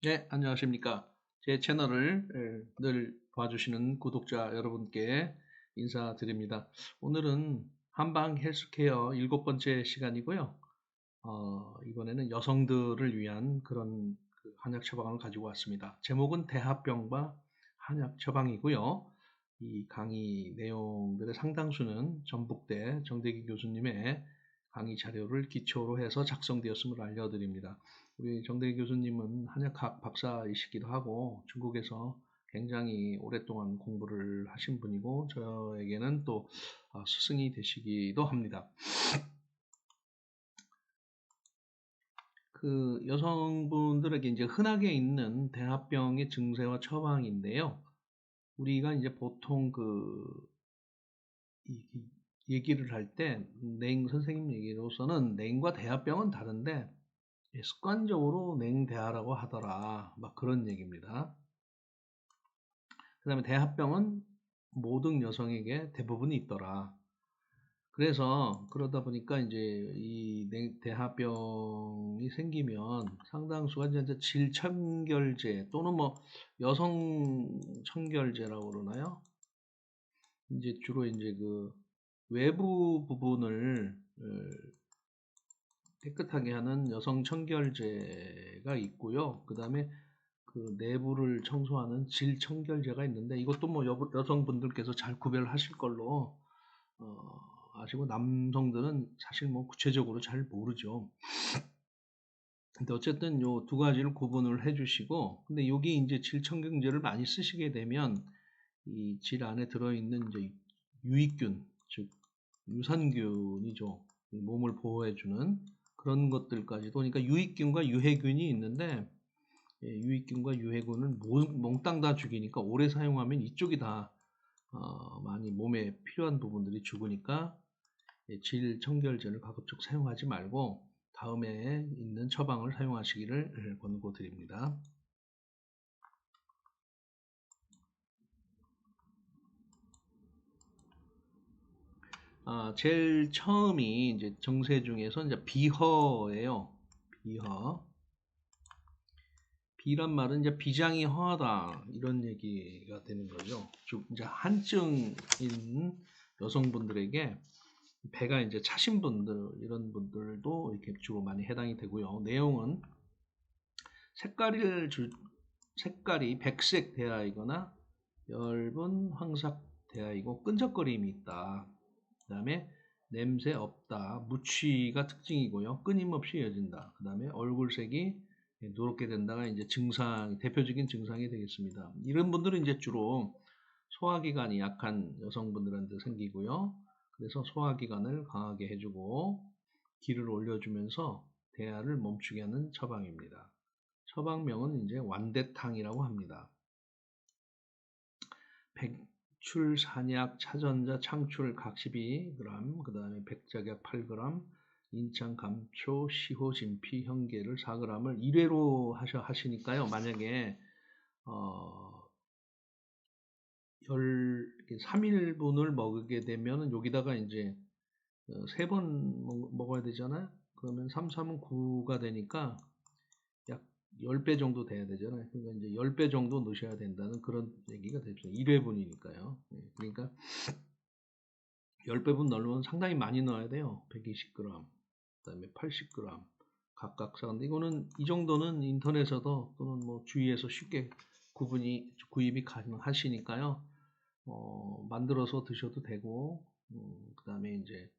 네, 안녕하십니까. 제 채널을 늘 봐주시는 구독자 여러분께 인사드립니다. 오늘은 한방 헬스케어 7번째 시간이고요. 이번에는 여성들을 위한 그런 한약 처방을 가지고 왔습니다. 제목은 대하병과 한약 처방이고요. 이 강의 내용들의 상당수는 전북대 정대기 교수님의 강의 자료를 기초로 해서 작성되었음을 알려드립니다. 우리 정대기 교수님은 한약학 박사이시기도 하고 중국에서 굉장히 오랫동안 공부를 하신 분이고 저에게는 또 스승이 되시기도 합니다. 그 여성분들에게 이제 흔하게 있는 대하병의 증세와 처방인데요. 우리가 이제 보통 얘기를 할 때 선생님 얘기로서는 냉과 대하병은 다른데 습관적으로 냉대하라고 하더라. 막 그런 얘기입니다. 그 다음에 대하병은 모든 여성에게 대부분 있더라. 그래서 그러다 보니까 이제 이 대하병이 생기면 상당수가 이제 질청결제 또는 뭐 여성 청결제라고 그러나요? 이제 주로 이제 그 외부 부분을 깨끗하게 하는 여성 청결제가 있고요. 그 다음에 그 내부를 청소하는 질청결제가 있는데 이것도 뭐 여성분들께서 잘 구별하실 걸로 아시고 남성들은 사실 뭐 구체적으로 잘 모르죠. 근데 어쨌든 요 두 가지를 구분을 해주시고, 근데 여기 이제 질청경제를 많이 쓰시게 되면 이 질 안에 들어있는 이제 유익균, 즉 유산균이죠. 몸을 보호해주는 그런 것들까지도, 그러니까 유익균과 유해균이 있는데 유익균과 유해균을 몽땅 다 죽이니까 오래 사용하면 이쪽이 다 많이 몸에 필요한 부분들이 죽으니까 질청결제를 가급적 사용하지 말고 다음에 있는 처방을 사용하시기를 권고드립니다. 제일 처음이 이제 정세 중에서 이제 비허예요. 비허. 비란 말은 이제 비장이 허하다 이런 얘기가 되는 거죠. 즉 이제 한증인 여성분들에게 배가 이제 차신 분들 이런 분들도 이렇게 주로 많이 해당이 되고요. 내용은 색깔이 백색 대하이거나 엷은 황색 대하이고 끈적거림이 있다. 그 다음에 냄새 없다. 무취가 특징이고요. 끊임없이 이어진다. 그 다음에 얼굴색이 누렇게 된다가 이제 대표적인 증상이 되겠습니다. 이런 분들은 이제 주로 소화기관이 약한 여성분들한테 생기고요. 그래서 소화기관을 강하게 해주고 기를 올려주면서 대하를 멈추게 하는 처방입니다. 처방명은 이제 완대탕이라고 합니다. 백출, 산약, 차전자, 창출 각 12g, 그 다음에 백작약 8g, 인창, 감초, 시호, 진피, 현계를 4g을 1회로 하시니까요. 만약에 3일분을 먹게 되면 여기다가 이제 3번 먹어야 되잖아요. 그러면 3, 3은 9가 되니까 약 10배 정도 돼야 되잖아요. 그러니까 이제 10배 정도 넣으셔야 된다는 그런 얘기가 되죠. 1회분이니까요. 그러니까 10배분 넣으면 상당히 많이 넣어야 돼요. 120g, 그 다음에 80g 각각 사는데 이거는 이 정도는 인터넷에서도 또는 뭐 주위에서 쉽게 구입이 가능하시니까요. 만들어서 드셔도 되고, 그 다음에 이제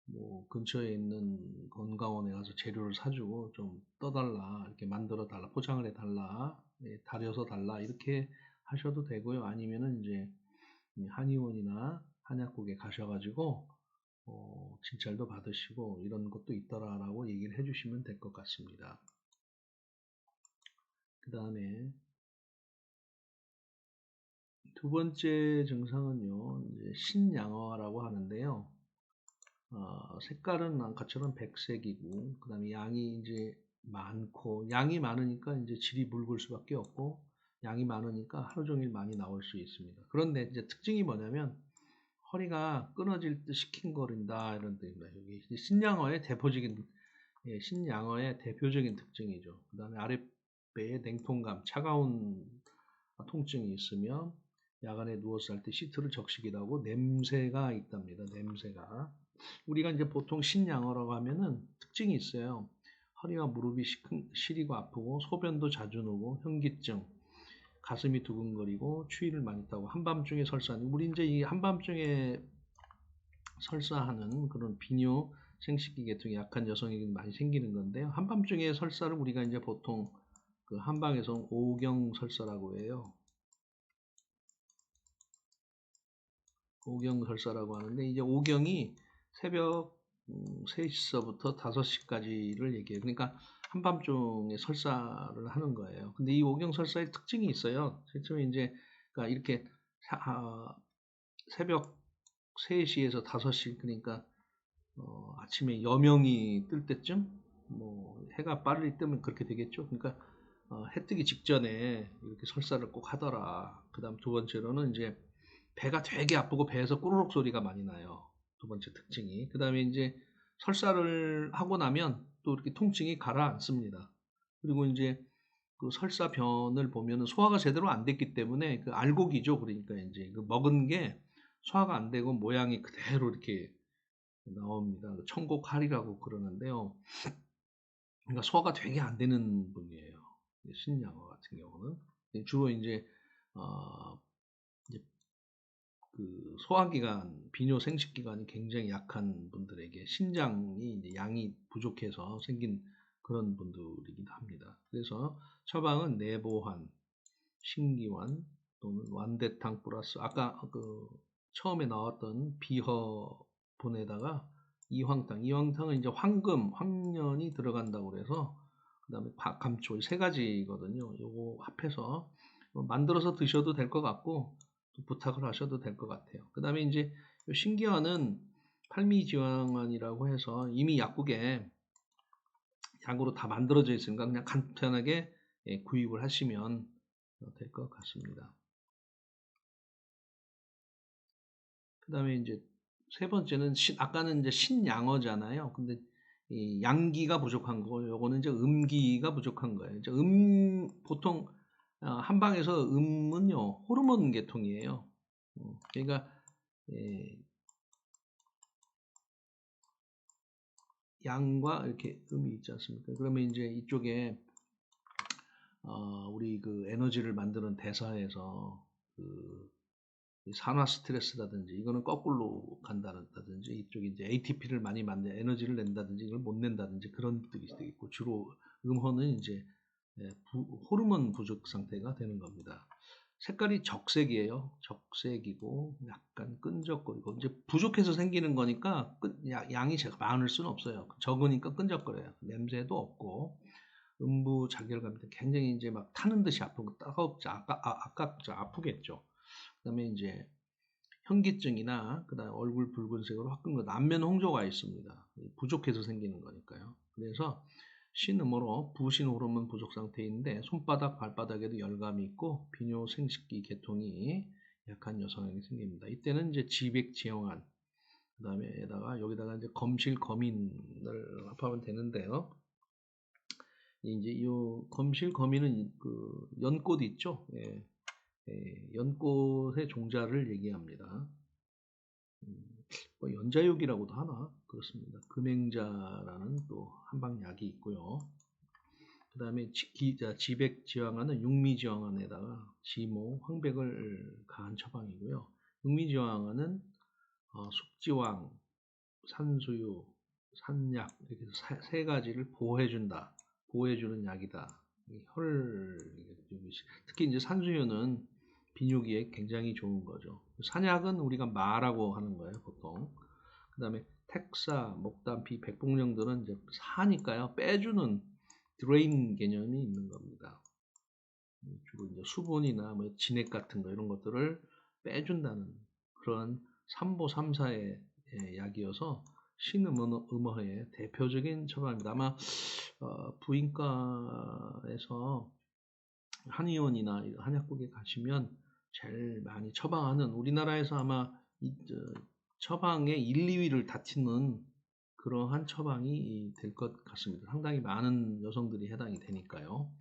뭐 근처에 있는 건강원에 가서 재료를 사주고 좀 떠달라, 이렇게 만들어 달라, 포장을 해달라, 다려서 달라 이렇게 하셔도 되고요. 아니면은 이제 한의원이나 한약국에 가셔가지고 진찰도 받으시고 이런 것도 있더라라고 얘기를 해주시면 될 것 같습니다. 그 다음에 두 번째 증상은요, 이제 신양어라고 하는데요. 색깔은 아까처럼 백색이고, 그 다음에 양이 이제 많고, 양이 많으니까 이제 질이 묽을 수밖에 없고, 양이 많으니까 하루 종일 많이 나올 수 있습니다. 그런데 이제 특징이 뭐냐면, 허리가 끊어질 듯 시큰거린다, 이런 뜻입니다. 여기 신양어의 대표적인 특징이죠. 그 다음에 배에 냉통감, 차가운 통증이 있으면 야간에 누워서 할 때 시트를 적시기도 하고 냄새가 있답니다. 냄새가. 우리가 이제 보통 신양어라고 하면은 특징이 있어요. 허리와 무릎이 시리고 아프고 소변도 자주 나고 현기증, 가슴이 두근거리고 추위를 많이 타고 한밤중에 설사하는, 우리 이제 이 한밤중에 설사하는 그런 비뇨 생식기 계통이 약한 여성에게 많이 생기는 건데요. 한밤중에 설사를 우리가 이제 보통 그 한방에서 오경 설사라고 해요. 오경 설사라고 하는데, 이제 오경이 새벽 3시서부터 5시까지를 얘기해요. 그러니까 한밤중에 설사를 하는 거예요. 근데 이 오경 설사의 특징이 있어요. 실제로 이제 그러니까 이렇게 새벽 3시에서 5시, 그러니까 아침에 여명이 뜰 때쯤, 뭐 해가 빠르게 뜨면 그렇게 되겠죠. 그러니까 해 뜨기 직전에 이렇게 설사를 꼭 하더라. 그 다음 두 번째로는 이제 배가 되게 아프고 배에서 꾸르륵 소리가 많이 나요. 두 번째 특징이. 그 다음에 이제 설사를 하고 나면 또 이렇게 통증이 가라앉습니다. 그리고 이제 그 설사변을 보면은 소화가 제대로 안 됐기 때문에 그 알곡이죠. 그러니까 이제 그 먹은 게 소화가 안 되고 모양이 그대로 이렇게 나옵니다. 천곡할이라고 그러는데요. 그러니까 소화가 되게 안 되는 분이에요. 신양어 같은 경우는 주로 이제 이제 그 소화기관, 비뇨 생식기관이 굉장히 약한 분들에게 신장이 이제 양이 부족해서 생긴 그런 분들이기도 합니다. 그래서 처방은 내보환, 신기환 또는 완대탕 플러스 아까 그 처음에 나왔던 비허분에다가 이황탕은 이제 황금, 황년이 들어간다고 그래서, 그 다음에 감초, 세 가지거든요. 요거 합해서 만들어서 드셔도 될 것 같고 부탁을 하셔도 될 것 같아요. 그 다음에 이제 신기환은 팔미지황환이라고 해서 이미 약국에 약으로 다 만들어져 있으니까 그냥 간편하게 구입을 하시면 될 것 같습니다. 그 다음에 이제 세 번째는 아까는 이제 신양어잖아요. 근데 이 양기가 부족한 거고, 요거는 이제 음기가 부족한 거예요. 이제 보통 한방에서 음은요 호르몬 계통이에요. 그러니까 양과 이렇게 음이 있지 않습니까? 그러면 이제 이쪽에 우리 그 에너지를 만드는 대사에서 그 산화 스트레스라든지 이거는 거꾸로 간다든지, 이쪽에 이제 ATP를 많이 만든 에너지를 낸다든지 이걸 못 낸다든지 그런 뜻이 되겠고, 주로 음호는 이제 호르몬 부족 상태가 되는 겁니다. 색깔이 적색이에요. 적색이고 약간 끈적거리고, 이제 부족해서 생기는 거니까 양이 제가 많을 수는 없어요. 적으니까 끈적거려요. 냄새도 없고 음부 자결감이 굉장히 이제 막 타는 듯이 아프고 따갑죠. 아깝죠. 아프겠죠. 그다음에 이제 현기증이나 그다음 얼굴 붉은색으로 화끈 것, 안면 홍조가 있습니다. 부족해서 생기는 거니까요. 그래서 신음으로 부신 호르몬 부족 상태인데 손바닥 발바닥에도 열감이 있고 비뇨 생식기 계통이 약한 여성에게 생깁니다. 이때는 이제 지백지형환, 그다음에다가 여기다가 이제 검실 거민을 합하면 되는데요. 이제 이 검실 거민은 그 연꽃 있죠. 연꽃의 종자를 얘기합니다. 뭐 연자육이라고도 하나 그렇습니다. 금행자라는 또 한방약이 있고요. 그 다음에 지백지황환은 육미지황환에다가 지모, 황백을 가한 처방이고요. 육미지황환은 숙지황, 산수유, 산약 이렇게 세 가지를 보호해준다. 보호해주는 약이다. 특히 이제 산수유는 비뇨기에 굉장히 좋은 거죠. 산약은 우리가 마라고 하는 거예요, 보통. 그 다음에 택사, 목단피, 백봉령들은 이제 사니까요, 빼주는 드레인 개념이 있는 겁니다. 주로 이제 수분이나 뭐 진액 같은 거 이런 것들을 빼준다는 그런 삼보삼사의 약이어서 신음어의 대표적인 처방입니다. 아마 부인과에서 한의원이나 한약국에 가시면 제일 많이 처방하는, 우리나라에서 아마 처방의 1, 2위를 다투는 그러한 처방이 될 것 같습니다. 상당히 많은 여성들이 해당이 되니까요.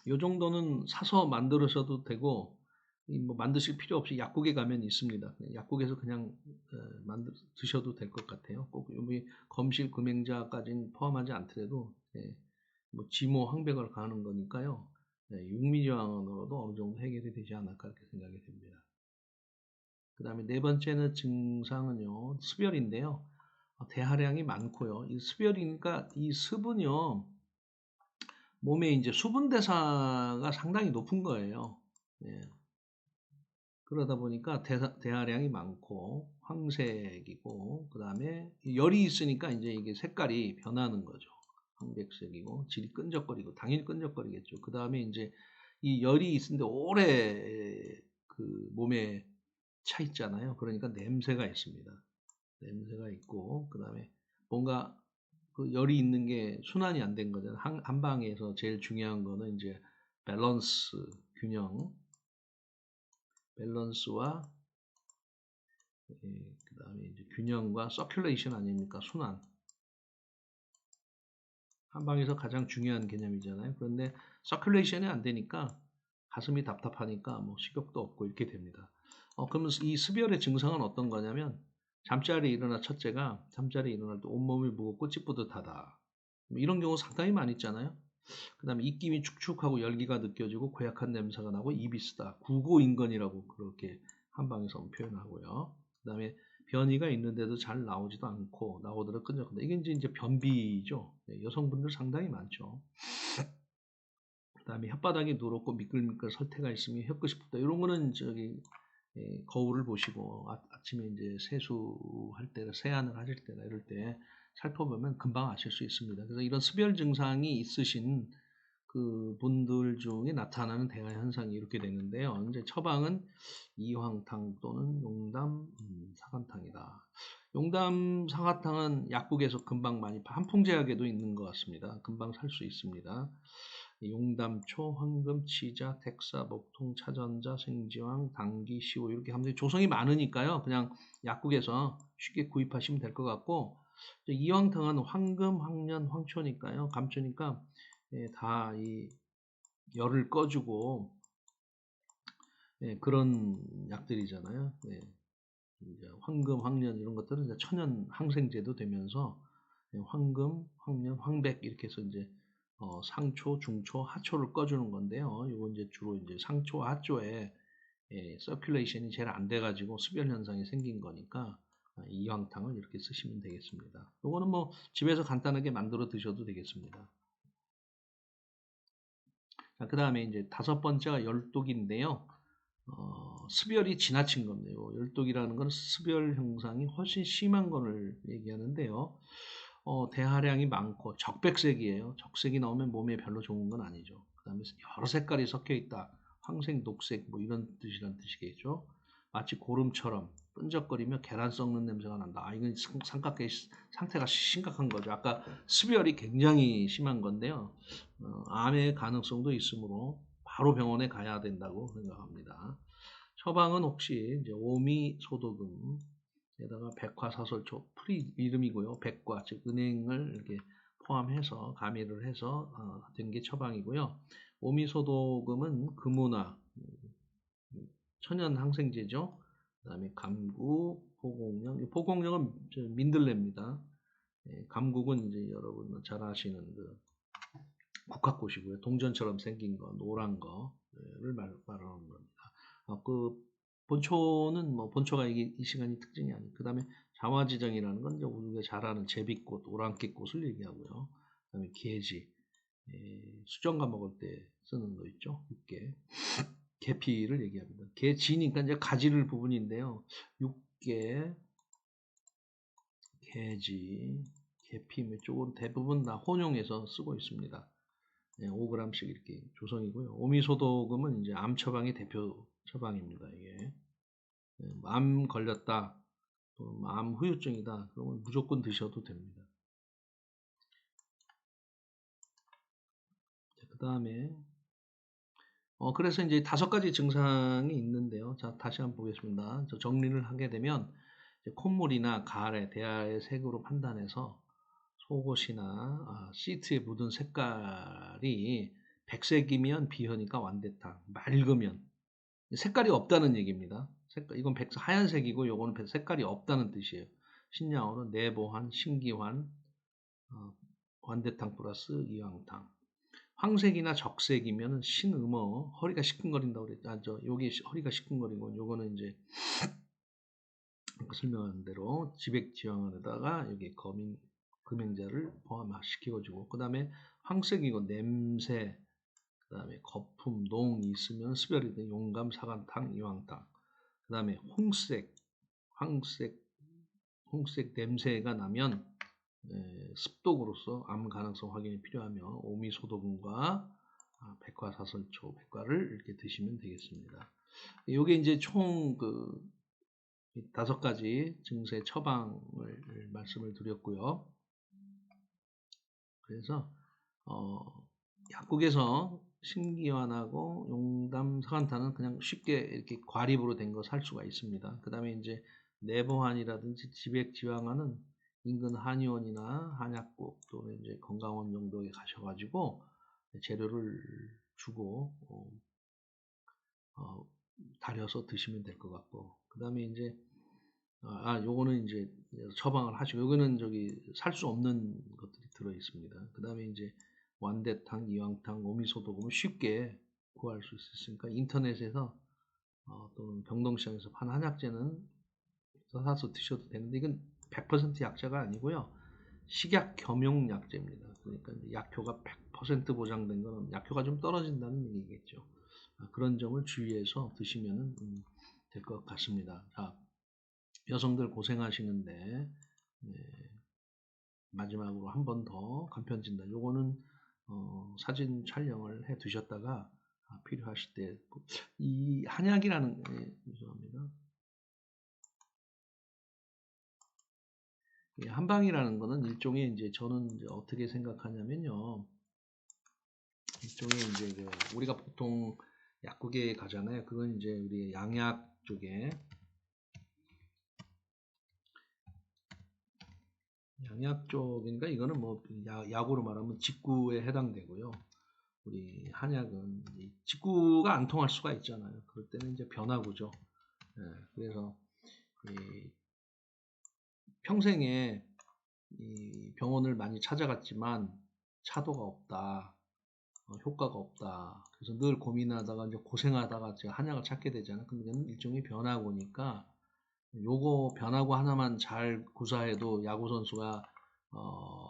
요 정도는 사서 만들으셔도 되고 뭐 만드실 필요 없이 약국에 가면 있습니다. 약국에서 그냥 드셔도 될 것 같아요. 꼭 여기 검실 금행자까지는 포함하지 않더라도 뭐 지모 황백을 가는 거니까요. 육미저항으로도 어느 정도 해결이 되지 않을까 이렇게 생각이 됩니다. 그 다음에 네 번째는 증상은요, 수별인데요. 대하량이 많고요. 이 수별이니까 이 습은요, 몸에 이제 수분 대사가 상당히 높은 거예요. 예. 그러다 보니까 대하량이 많고 황색이고 그 다음에 열이 있으니까 이제 이게 색깔이 변하는 거죠. 황백색이고 질이 끈적거리고 당연히 끈적거리겠죠. 그 다음에 이제 이 열이 있는데 오래 그 몸에 차 있잖아요. 그러니까 냄새가 있습니다. 냄새가 있고 그 다음에 뭔가 그 열이 있는 게 순환이 안 된 거잖아요. 한방에서 제일 중요한 거는 이제 밸런스, 균형, 밸런스와 그 다음에 이제 균형과 서큘레이션 아닙니까? 순환. 한방에서 가장 중요한 개념이잖아요. 그런데 서큘레이션이 안 되니까 가슴이 답답하니까 뭐 식욕도 없고 이렇게 됩니다. 그러면 이 수별의 증상은 어떤 거냐면 잠자리에 일어나 첫째가 잠자리에 일어날 때 온몸이 무겁고 찌뿌듯하다. 뭐 이런 경우 상당히 많이 있잖아요. 그 다음에 입김이 축축하고 열기가 느껴지고 고약한 냄새가 나고 입이 쓰다. 구고인건이라고 그렇게 한방에서 표현하고요. 그 다음에 변이가 있는데도 잘 나오지도 않고 나오더라도 끈적끈적. 이게 이제 변비죠. 여성분들 상당히 많죠. 그 다음에 혓바닥이 누렇고 미끌미끌 설태가 있으면 혀끝이 붓다. 이런 거는 거울을 보시고 아침에 이제 세수할 때, 세안을 하실 때나 이럴 때 살펴보면 금방 아실 수 있습니다. 그래서 이런 수별 증상이 있으신 그 분들 중에 나타나는 대화 현상이 이렇게 되는데요. 이제 처방은 이황탕 또는 용담 사간탕이다. 용담 사과탕은 약국에서 금방 많이 한풍제약에도 있는 것 같습니다. 금방 살 수 있습니다. 용담초, 황금, 치자, 택사, 목통, 차전자, 생지황, 당기, 시오 이렇게 하면 조성이 많으니까요. 그냥 약국에서 쉽게 구입하시면 될 것 같고 이황탕은 황금, 황년, 황초니까요. 감초니까 다 이 열을 꺼주고 그런 약들이잖아요. 이제 황금, 황년 이런 것들은 이제 천연 항생제도 되면서 황금, 황년, 황백 이렇게 해서 이제 상초, 중초, 하초를 꺼주는 건데요. 이거 이제 주로 이제 상초, 하초에 서큘레이션이 제일 안 돼가지고 수별 현상이 생긴 거니까 이황탕을 이렇게 쓰시면 되겠습니다. 이거는 뭐 집에서 간단하게 만들어 드셔도 되겠습니다. 그 다음에 이제 다섯 번째가 열독인데요. 수별이 지나친 겁니다. 열독이라는 것은 수별 현상이 훨씬 심한 것을 얘기하는데요. 대하량이 많고 적백색이에요. 적색이 나오면 몸에 별로 좋은 건 아니죠. 그 다음에 여러 색깔이 섞여 있다. 황색, 녹색 뭐 이런 뜻이란 뜻이겠죠. 마치 고름처럼 끈적거리며 계란 썩는 냄새가 난다. 이건 상태가 심각한 거죠. 아까 수별이 굉장히 심한 건데요. 암의 가능성도 있으므로 바로 병원에 가야 된다고 생각합니다. 처방은 혹시 이제 오미소독음 에다가 백화사설초 풀이 이름이고요. 백과 즉 은행을 이렇게 포함해서 가미를 해서 된 게 처방이고요. 오미소독음은 금우나 천연 항생제죠. 그 다음에 감구, 포공령. 포공령은 민들레입니다. 감국은 이제 여러분 잘 아시는 그 국화꽃이고요. 동전처럼 생긴 거, 노란 거를 말하는 겁니다. 그 본초는 뭐 본초가 이 시간이 특징이 아니고 그 다음에 자화지정이라는 건 이제 우리가 잘 아는 제비꽃, 오랑캐꽃을 얘기하고요. 그 다음에 계지, 수정과 먹을 때 쓰는 거 있죠. 육개, 계피를 얘기합니다. 계지니까 이제 가지를 부분인데요. 육개, 계지, 계피 쪽은 대부분 다 혼용해서 쓰고 있습니다. 5g씩 이렇게 조성이고요. 오미소독음은 이제 암 처방의 대표 처방입니다. 이게 암 걸렸다, 암 후유증이다. 그러면 무조건 드셔도 됩니다. 그 다음에 그래서 이제 5가지 증상이 있는데요. 자, 다시 한번 보겠습니다. 정리를 하게 되면 콧물이나 가래, 대하의 색으로 판단해서 속옷이나 시트에 묻은 색깔이 백색이면 비혀니까 완대탕, 맑으면 색깔이 없다는 얘기입니다. 이건 하얀색이고 요거는 색깔이 없다는 뜻이에요. 신양어로 내보환, 신기환, 완대탕 플러스 이황탕. 황색이나 적색이면 신음어, 허리가 시큰거린다고 그랬죠. 여기 허리가 시큰거리고 요거는 이제 설명한 대로 지백지황안에다가 여기 금행자를 포함시켜주고, 그 다음에 황색이고 냄새, 그 다음에 거품, 농이 있으면 수별이든 용감, 사간탕, 이황탕. 그 다음에 홍색 냄새가 나면 습독으로서 암 가능성 확인이 필요하며 오미소독음과 백과사설초, 백과를 이렇게 드시면 되겠습니다. 이게 이제 총 5가지 증세 처방을 말씀을 드렸고요. 그래서 약국에서 신기환하고 용담, 사간탄은 그냥 쉽게 이렇게 과립으로 된 거 살 수가 있습니다. 그 다음에 이제 내보환이라든지 지백지황환은 인근 한의원이나 한약국 또는 이제 건강원 정도에 가셔가지고 재료를 주고 달여서 드시면 될 것 같고, 그 다음에 이제 요거는 이제 처방을 하시고, 요거는 살 수 없는 것들이 들어 있습니다. 그 다음에 이제 완대탕, 이황탕, 오미소독음은 쉽게 구할 수 있으니까 인터넷에서 또는 병동시장에서 파는 한약재는 사서 드셔도 되는데, 이건 100% 약자가 아니고요. 식약 겸용 약재입니다. 그러니까 이제 약효가 100% 보장된 거는 약효가 좀 떨어진다는 얘기겠죠. 그런 점을 주의해서 드시면 될 것 같습니다. 자, 여성들 고생하시는데 마지막으로 한 번 더 간편진단. 요거는 사진 촬영을 해 두셨다가 필요하실 때 이 한약이라는 죄송합니다. 한방이라는 거는 일종의 이제 저는 이제 어떻게 생각하냐면요. 일종의 이제 우리가 보통 약국에 가잖아요. 그건 이제 우리 양약 쪽에 양약 쪽인가 이거는 뭐 약으로 말하면 직구에 해당되고요. 우리 한약은 직구가 안 통할 수가 있잖아요. 그럴 때는 이제 변화구죠. 그래서 평생에 이 병원을 많이 찾아갔지만 차도가 없다, 효과가 없다. 그래서 늘 고민하다가 이제 고생하다가 제가 한약을 찾게 되잖아요. 근데 일종의 변화구니까 요거 변화구 하나만 잘 구사해도 야구 선수가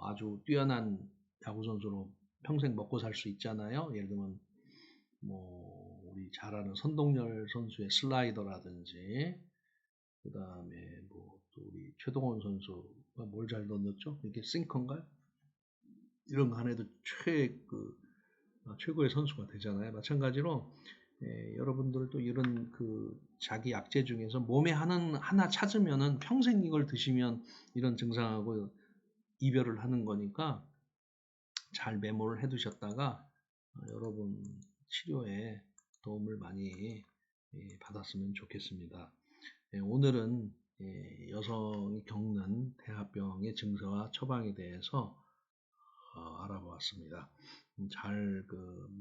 아주 뛰어난 야구 선수로 평생 먹고 살 수 있잖아요. 예를 들면 뭐 우리 잘 아는 선동열 선수의 슬라이더라든지, 그 다음에 뭐 또 우리 최동원 선수가 뭘 잘 던졌죠? 이게 싱커인가요? 이런 거 안에도 최고의 선수가 되잖아요. 마찬가지로 여러분들도 이런 자기 약재 중에서 몸에 하나 찾으면은 평생 이걸 드시면 이런 증상하고 이별을 하는 거니까 잘 메모를 해 두셨다가 여러분 치료에 도움을 많이 받았으면 좋겠습니다. 오늘은 여성이 겪는 대화병의 증세와 처방에 대해서 알아보았습니다. 잘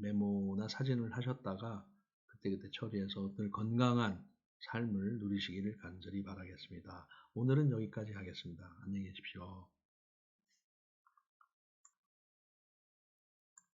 메모나 사진을 하셨다가 그때그때 처리해서 늘 건강한 삶을 누리시기를 간절히 바라겠습니다. 오늘은 여기까지 하겠습니다. 안녕히 계십시오.